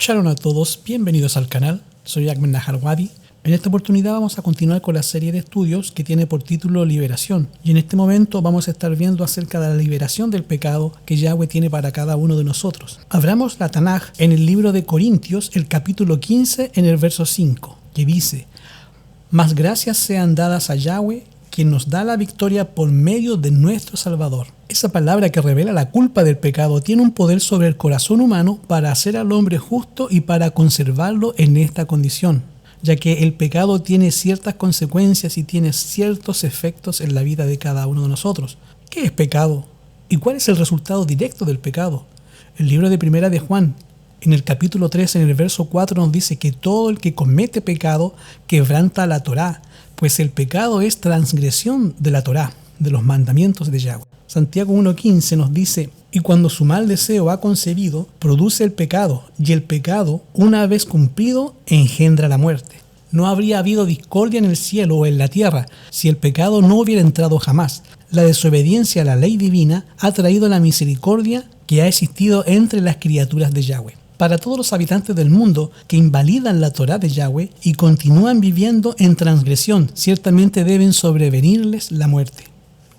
Shalom a todos, bienvenidos al canal, soy Ahmed Naharwadi. En esta oportunidad vamos a continuar con la serie de estudios que tiene por título Liberación, y en este momento vamos a estar viendo acerca de la liberación del pecado que Yahweh tiene para cada uno de nosotros. Abramos la Tanaj en el libro de Corintios, el capítulo 15, en el verso 5, que dice: Mas gracias sean dadas a Yahweh, quien nos da la victoria por medio de nuestro Salvador. Esa palabra que revela la culpa del pecado tiene un poder sobre el corazón humano para hacer al hombre justo y para conservarlo en esta condición, ya que el pecado tiene ciertas consecuencias y tiene ciertos efectos en la vida de cada uno de nosotros. ¿Qué es pecado? ¿Y cuál es el resultado directo del pecado? El libro de Primera de Juan, en el capítulo 3, en el verso 4, nos dice que todo el que comete pecado quebranta la Torá, pues el pecado es transgresión de la Torá, de los mandamientos de Yahweh. Santiago 1.15 nos dice: y cuando su mal deseo ha concebido, produce el pecado, y el pecado, una vez cumplido, engendra la muerte. No habría habido discordia en el cielo o en la tierra si el pecado no hubiera entrado jamás. La desobediencia a la ley divina ha traído la misericordia que ha existido entre las criaturas de Yahweh. Para todos los habitantes del mundo que invalidan la Torá de Yahweh y continúan viviendo en transgresión, ciertamente deben sobrevenirles la muerte.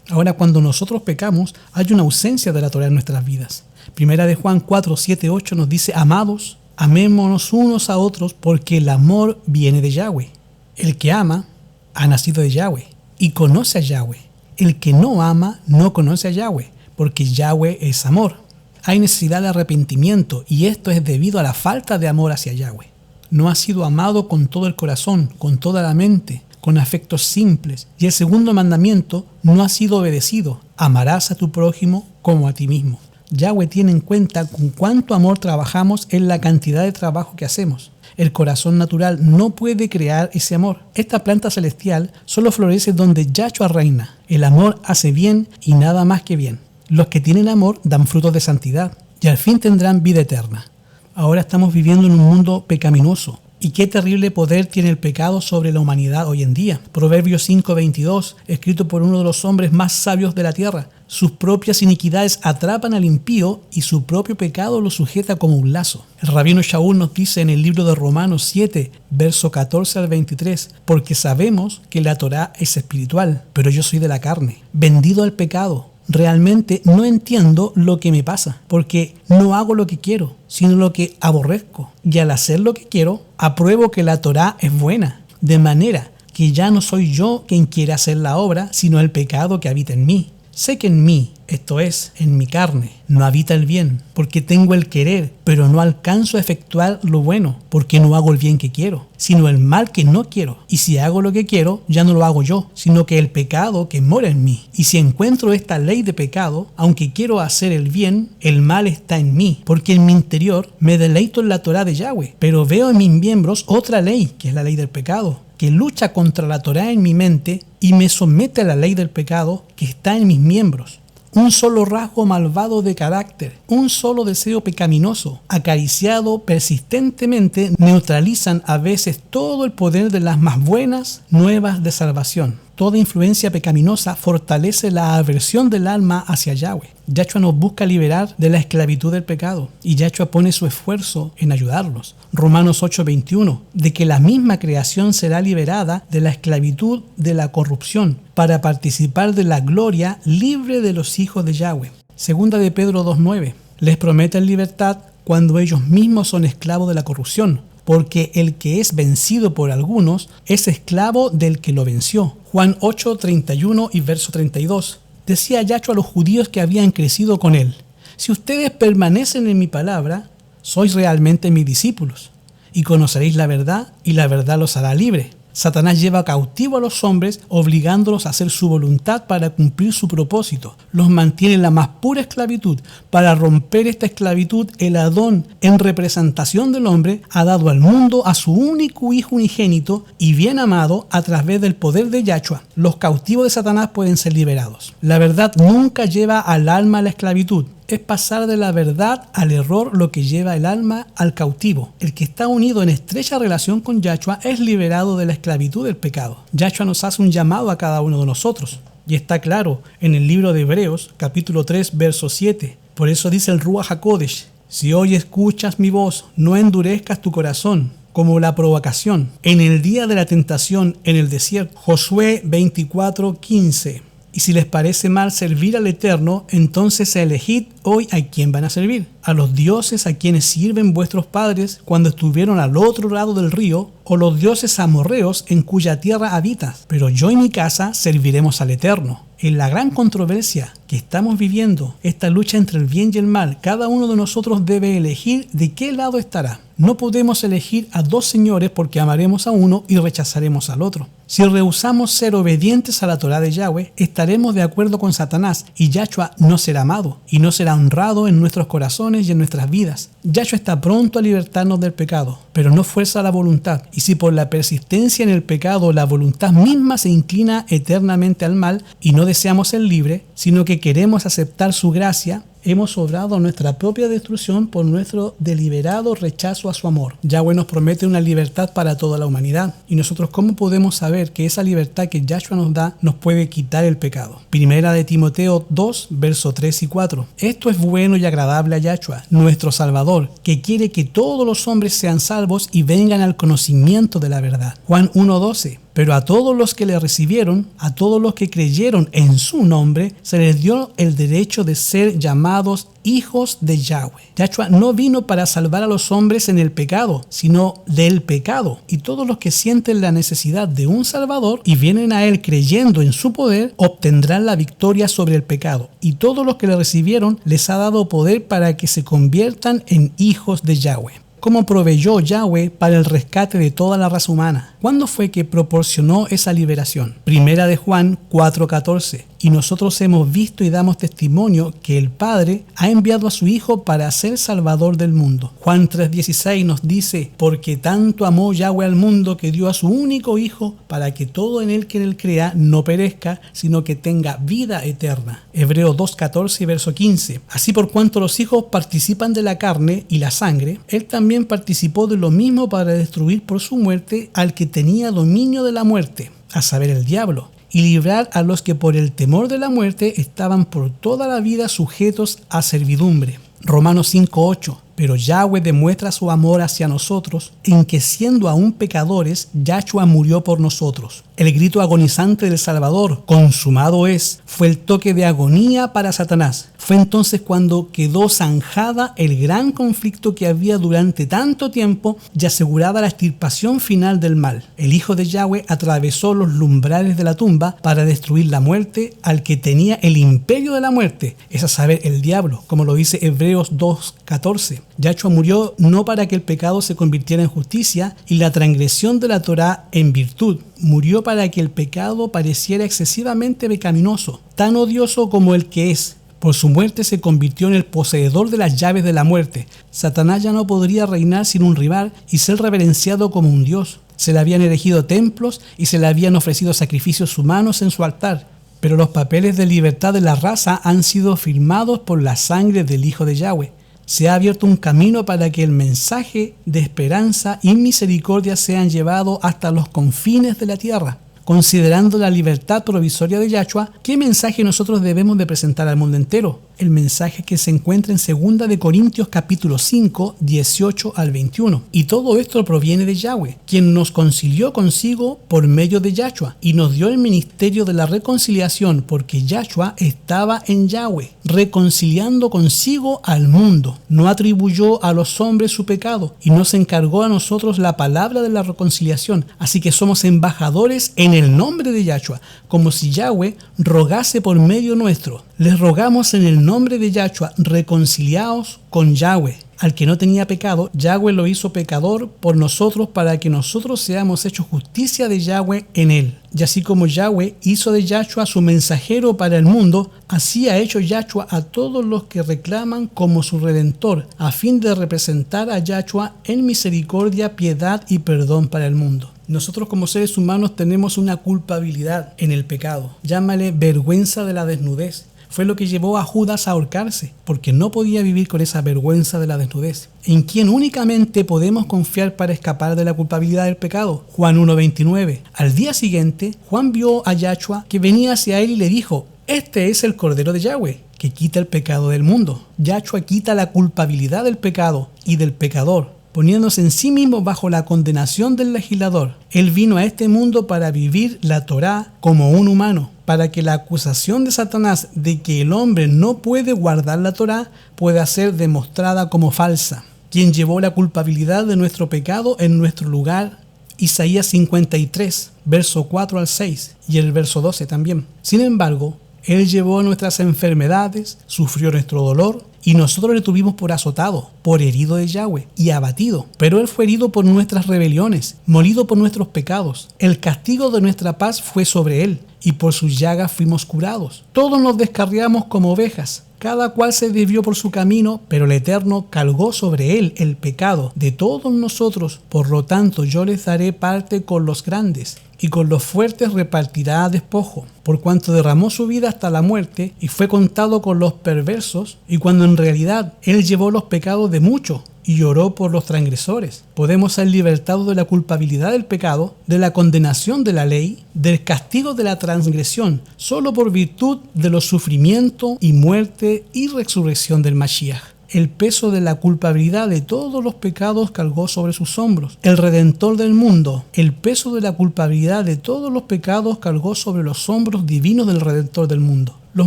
Ahora, cuando nosotros pecamos, hay una ausencia de la Torá en nuestras vidas. Primera de Juan 4, 7, 8 nos dice: Amados, amémonos unos a otros, porque el amor viene de Yahweh. El que ama ha nacido de Yahweh y conoce a Yahweh. El que no ama no conoce a Yahweh, porque Yahweh es amor. Hay necesidad de arrepentimiento, y esto es debido a la falta de amor hacia Yahweh. No has sido amado con todo el corazón, con toda la mente, con afectos simples. Y el segundo mandamiento no ha sido obedecido: amarás a tu prójimo como a ti mismo. Yahweh tiene en cuenta con cuánto amor trabajamos en la cantidad de trabajo que hacemos. El corazón natural no puede crear ese amor. Esta planta celestial solo florece donde Yahshua reina. El amor hace bien y nada más que bien. Los que tienen amor dan frutos de santidad y al fin tendrán vida eterna. Ahora estamos viviendo en un mundo pecaminoso. Y qué terrible poder tiene el pecado sobre la humanidad hoy en día. Proverbios 5:22, escrito por uno de los hombres más sabios de la tierra: sus propias iniquidades atrapan al impío y su propio pecado lo sujeta como un lazo. El rabino Shaul nos dice en el libro de Romanos 7, verso 14 al 23: porque sabemos que la Torá es espiritual, pero yo soy de la carne, vendido al pecado. Realmente no entiendo lo que me pasa, porque no hago lo que quiero, sino lo que aborrezco. Y al hacer lo que quiero, apruebo que la Torá es buena, de manera que ya no soy yo quien quiere hacer la obra, sino el pecado que habita en mí. Sé que en mí, esto es, en mi carne, no habita el bien, porque tengo el querer, pero no alcanzo a efectuar lo bueno, porque no hago el bien que quiero, sino el mal que no quiero. Y si hago lo que quiero, ya no lo hago yo, sino que el pecado que mora en mí. Y si encuentro esta ley de pecado, aunque quiero hacer el bien, el mal está en mí, porque en mi interior me deleito en la Torá de Yahweh, pero veo en mis miembros otra ley, que es la ley del pecado, que lucha contra la Torá en mi mente y me somete a la ley del pecado que está en mis miembros. Un solo rasgo malvado de carácter, un solo deseo pecaminoso, acariciado persistentemente, neutralizan a veces todo el poder de las más buenas nuevas de salvación. Toda influencia pecaminosa fortalece la aversión del alma hacia Yahweh. Yahshua nos busca liberar de la esclavitud del pecado, y Yahshua pone su esfuerzo en ayudarlos. Romanos 8:21, de que la misma creación será liberada de la esclavitud de la corrupción, para participar de la gloria libre de los hijos de Yahweh. Segunda de Pedro 2:9, les prometen libertad cuando ellos mismos son esclavos de la corrupción, porque el que es vencido por algunos es esclavo del que lo venció. Juan 8:31 y verso 32. Decía Yahshua a los judíos que habían crecido con él: si ustedes permanecen en mi palabra, sois realmente mis discípulos, y conoceréis la verdad, y la verdad los hará libre. Satanás lleva cautivo a los hombres, obligándolos a hacer su voluntad para cumplir su propósito. Los mantiene en la más pura esclavitud. Para romper esta esclavitud, el Adón, en representación del hombre, ha dado al mundo a su único hijo unigénito y bien amado a través del poder de Yahshua. Los cautivos de Satanás pueden ser liberados. La verdad nunca lleva al alma a la esclavitud. Es pasar de la verdad al error lo que lleva el alma al cautivo. El que está unido en estrecha relación con Yahshua es liberado de la esclavitud del pecado. Yahshua nos hace un llamado a cada uno de nosotros. Y está claro en el libro de Hebreos, capítulo 3, verso 7. Por eso dice el Ruach HaKodesh: Si hoy escuchas mi voz, no endurezcas tu corazón, como la provocación en el día de la tentación en el desierto. Josué 24:15. Y si les parece mal servir al Eterno, entonces elegid hoy a quién van a servir. A los dioses a quienes sirven vuestros padres cuando estuvieron al otro lado del río, o los dioses amorreos en cuya tierra habitas. Pero yo y mi casa serviremos al Eterno. En la gran controversia que estamos viviendo, esta lucha entre el bien y el mal, cada uno de nosotros debe elegir de qué lado estará. No podemos elegir a dos señores porque amaremos a uno y rechazaremos al otro. Si rehusamos ser obedientes a la Torá de Yahweh, estaremos de acuerdo con Satanás y Yahshua no será amado y no será honrado en nuestros corazones y en nuestras vidas. Yahshua está pronto a libertarnos del pecado, pero no fuerza la voluntad. Y si por la persistencia en el pecado la voluntad misma se inclina eternamente al mal y no deseamos ser libre, sino que queremos aceptar su gracia, hemos obrado nuestra propia destrucción por nuestro deliberado rechazo a su amor. Yahweh nos promete una libertad para toda la humanidad. ¿Y nosotros cómo podemos saber que esa libertad que Yahshua nos da nos puede quitar el pecado? Primera de Timoteo 2, versos 3 y 4. Esto es bueno y agradable a Yahshua, nuestro Salvador, que quiere que todos los hombres sean salvos y vengan al conocimiento de la verdad. Juan 1:12. Pero a todos los que le recibieron, a todos los que creyeron en su nombre, se les dio el derecho de ser llamados hijos de Yahweh. Yahshua no vino para salvar a los hombres en el pecado, sino del pecado. Y todos los que sienten la necesidad de un Salvador y vienen a Él creyendo en su poder, obtendrán la victoria sobre el pecado. Y todos los que le recibieron, les ha dado poder para que se conviertan en hijos de Yahweh. ¿Cómo proveyó Yahweh para el rescate de toda la raza humana? ¿Cuándo fue que proporcionó esa liberación? Primera de Juan 4:14. Y nosotros hemos visto y damos testimonio que el Padre ha enviado a su Hijo para ser Salvador del mundo. Juan 3:16 nos dice, porque tanto amó Yahweh al mundo que dio a su único Hijo para que todo en él que en él crea no perezca, sino que tenga vida eterna. Hebreos 2:14 y verso 15. Así por cuanto los hijos participan de la carne y la sangre, él también participó de lo mismo para destruir por su muerte al que tenía dominio de la muerte, a saber el diablo, y librar a los que por el temor de la muerte estaban por toda la vida sujetos a servidumbre. Romanos 5:8. Pero Yahweh demuestra su amor hacia nosotros en que siendo aún pecadores, Yahshua murió por nosotros. El grito agonizante del Salvador, consumado es, fue el toque de agonía para Satanás. Fue entonces cuando quedó zanjada el gran conflicto que había durante tanto tiempo y asegurada la extirpación final del mal. El Hijo de Yahweh atravesó los umbrales de la tumba para destruir la muerte al que tenía el imperio de la muerte, es a saber, el diablo, como lo dice Hebreos 2:14. Yahshua murió no para que el pecado se convirtiera en justicia y la transgresión de la Torá en virtud. Murió para que el pecado pareciera excesivamente pecaminoso, tan odioso como el que es. Por su muerte se convirtió en el poseedor de las llaves de la muerte. Satanás ya no podría reinar sin un rival y ser reverenciado como un dios. Se le habían erigido templos y se le habían ofrecido sacrificios humanos en su altar. Pero los papeles de libertad de la raza han sido firmados por la sangre del Hijo de Yahweh. Se ha abierto un camino para que el mensaje de esperanza y misericordia sean llevados hasta los confines de la tierra. Considerando la libertad provisoria de Yahshua, ¿qué mensaje nosotros debemos de presentar al mundo entero? El mensaje que se encuentra en 2 de Corintios capítulo 5, 18 al 21. Y todo esto proviene de Yahweh, quien nos concilió consigo por medio de Yahshua y nos dio el ministerio de la reconciliación, porque Yahshua estaba en Yahweh, reconciliando consigo al mundo. No atribuyó a los hombres su pecado y nos encargó a nosotros la palabra de la reconciliación. Así que somos embajadores en el nombre de Yahshua, como si Yahweh rogase por medio nuestro. Les rogamos en el nombre de Yahshua, reconciliaos con Yahweh. Al que no tenía pecado, Yahweh lo hizo pecador por nosotros para que nosotros seamos hechos justicia de Yahweh en él. Y así como Yahweh hizo de Yahshua su mensajero para el mundo, así ha hecho Yahshua a todos los que reclaman como su redentor, a fin de representar a Yahshua en misericordia, piedad y perdón para el mundo. Nosotros como seres humanos tenemos una culpabilidad en el pecado. Llámale vergüenza de la desnudez. Fue lo que llevó a Judas a ahorcarse, porque no podía vivir con esa vergüenza de la desnudez. ¿En quién únicamente podemos confiar para escapar de la culpabilidad del pecado? Juan 1:29. Al día siguiente, Juan vio a Yahshua que venía hacia él y le dijo: Este es el Cordero de Yahweh, que quita el pecado del mundo. Yahshua quita la culpabilidad del pecado y del pecador, poniéndose en sí mismo bajo la condenación del legislador. Él vino a este mundo para vivir la Torá como un humano, para que la acusación de Satanás de que el hombre no puede guardar la Torá pueda ser demostrada como falsa. Quien llevó la culpabilidad de nuestro pecado en nuestro lugar. Isaías 53, verso 4 al 6 y el verso 12 también. Sin embargo, Él llevó nuestras enfermedades, sufrió nuestro dolor, y nosotros le tuvimos por azotado, por herido de Yahweh y abatido. Pero Él fue herido por nuestras rebeliones, molido por nuestros pecados. El castigo de nuestra paz fue sobre Él, y por sus llagas fuimos curados. Todos nos descarriamos como ovejas, cada cual se desvió por su camino, pero el Eterno cargó sobre Él el pecado de todos nosotros. Por lo tanto, yo les daré parte con los grandes, y con los fuertes repartirá despojo, por cuanto derramó su vida hasta la muerte y fue contado con los perversos, y cuando en realidad Él llevó los pecados de muchos y lloró por los transgresores. Podemos ser libertados de la culpabilidad del pecado, de la condenación de la ley, del castigo de la transgresión, solo por virtud de los sufrimientos y muerte y resurrección del Mashiach. El peso de la culpabilidad de todos los pecados cargó sobre sus hombros. El Redentor del mundo, el peso de la culpabilidad de todos los pecados cargó sobre los hombros divinos del Redentor del mundo. Los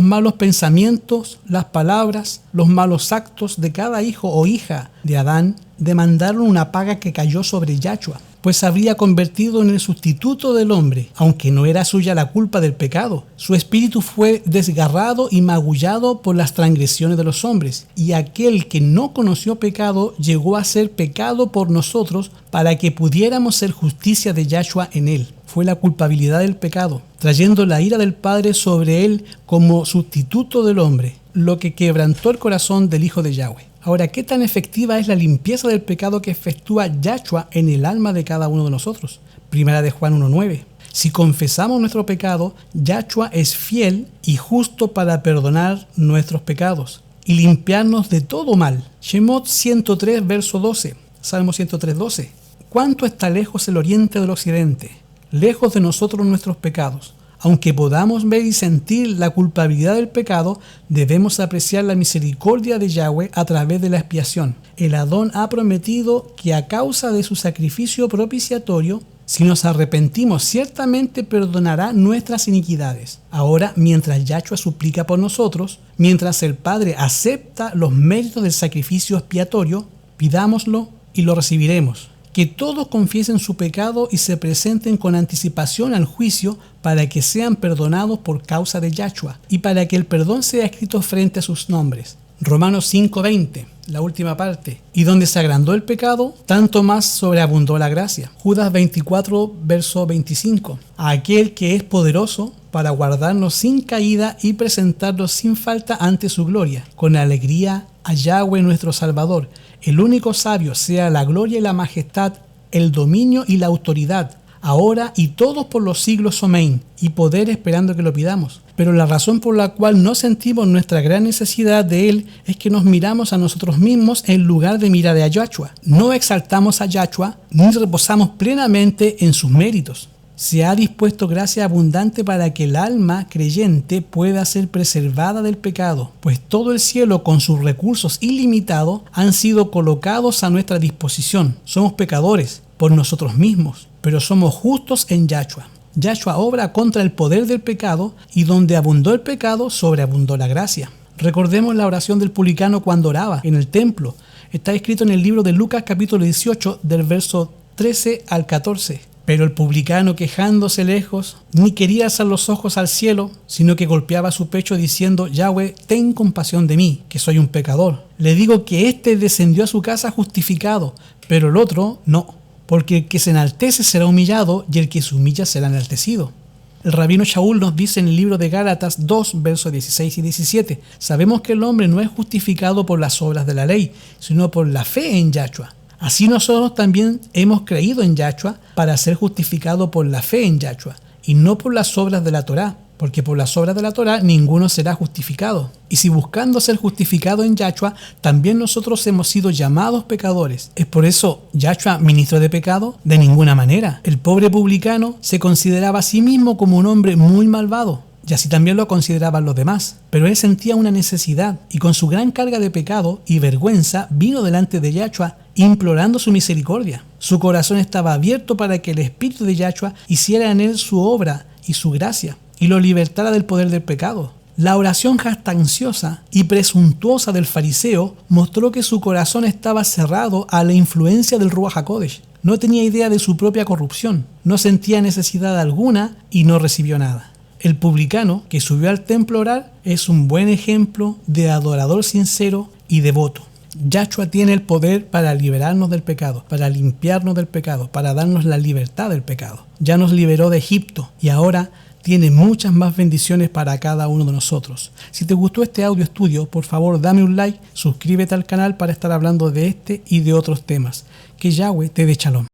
malos pensamientos, las palabras, los malos actos de cada hijo o hija de Adán demandaron una paga que cayó sobre Yahshua, pues se habría convertido en el sustituto del hombre, aunque no era suya la culpa del pecado. Su espíritu fue desgarrado y magullado por las transgresiones de los hombres, y aquel que no conoció pecado llegó a ser pecado por nosotros para que pudiéramos ser justicia de Yahshua en él. Fue la culpabilidad del pecado, trayendo la ira del Padre sobre él como sustituto del hombre, lo que quebrantó el corazón del Hijo de Yahweh. Ahora, ¿qué tan efectiva es la limpieza del pecado que efectúa Yahshua en el alma de cada uno de nosotros? Primera de Juan 1:9. Si confesamos nuestro pecado, Yahshua es fiel y justo para perdonar nuestros pecados y limpiarnos de todo mal. Shemot 103, verso 12. Salmo 103:12. ¿Cuánto está lejos el oriente del occidente? Lejos de nosotros nuestros pecados. Aunque podamos ver y sentir la culpabilidad del pecado, debemos apreciar la misericordia de Yahweh a través de la expiación. El Adón ha prometido que a causa de su sacrificio propiciatorio, si nos arrepentimos, ciertamente perdonará nuestras iniquidades. Ahora, mientras Yahshua suplica por nosotros, mientras el Padre acepta los méritos del sacrificio expiatorio, pidámoslo y lo recibiremos. Que todos confiesen su pecado y se presenten con anticipación al juicio para que sean perdonados por causa de Yahshua y para que el perdón sea escrito frente a sus nombres. Romanos 5:20, la última parte. Y donde se agrandó el pecado, tanto más sobreabundó la gracia. Judas 24, verso 25. A aquel que es poderoso para guardarnos sin caída y presentarnos sin falta ante su gloria, con alegría a Yahweh nuestro Salvador. El único sabio, sea la gloria y la majestad, el dominio y la autoridad, ahora y todos por los siglos, amén, y poder esperando que lo pidamos. Pero la razón por la cual no sentimos nuestra gran necesidad de Él es que nos miramos a nosotros mismos en lugar de mirar a Yahshua. No exaltamos a Yahshua ni reposamos plenamente en sus méritos. Se ha dispuesto gracia abundante para que el alma creyente pueda ser preservada del pecado, pues todo el cielo con sus recursos ilimitados han sido colocados a nuestra disposición. Somos pecadores por nosotros mismos, pero somos justos en Yahshua. Yahshua obra contra el poder del pecado, y donde abundó el pecado, sobreabundó la gracia. Recordemos la oración del publicano cuando oraba en el templo. Está escrito en el libro de Lucas capítulo 18, del verso 13 al 14. Pero el publicano, quejándose lejos, ni quería alzar los ojos al cielo, sino que golpeaba su pecho diciendo: Yahweh, ten compasión de mí, que soy un pecador. Le digo que éste descendió a su casa justificado, pero el otro no, porque el que se enaltece será humillado, y el que se humilla será enaltecido. El rabino Shaul nos dice en el libro de Gálatas 2, versos 16 y 17, sabemos que el hombre no es justificado por las obras de la ley, sino por la fe en Yahshua. Así nosotros también hemos creído en Yahshua para ser justificados por la fe en Yahshua, y no por las obras de la Torá, porque por las obras de la Torá ninguno será justificado. Y si buscando ser justificado en Yahshua, también nosotros hemos sido llamados pecadores. ¿Es por eso Yahshua ministro de pecado? De ninguna manera. El pobre publicano se consideraba a sí mismo como un hombre muy malvado. y así también lo consideraban los demás. Pero él sentía una necesidad y con su gran carga de pecado y vergüenza vino delante de Yahshua implorando su misericordia. Su corazón estaba abierto para que el Espíritu de Yahshua hiciera en él su obra y su gracia y lo libertara del poder del pecado. La oración jactanciosa y presuntuosa del fariseo mostró que su corazón estaba cerrado a la influencia del Ruach HaKodesh. No tenía idea de su propia corrupción, no sentía necesidad alguna y no recibió nada. El publicano que subió al templo a orar es un buen ejemplo de adorador sincero y devoto. Yahshua tiene el poder para liberarnos del pecado, para limpiarnos del pecado, para darnos la libertad del pecado. Ya nos liberó de Egipto y ahora tiene muchas más bendiciones para cada uno de nosotros. Si te gustó este audio estudio, por favor dame un like, suscríbete al canal para estar hablando de este y de otros temas. Que Yahweh te dé shalom.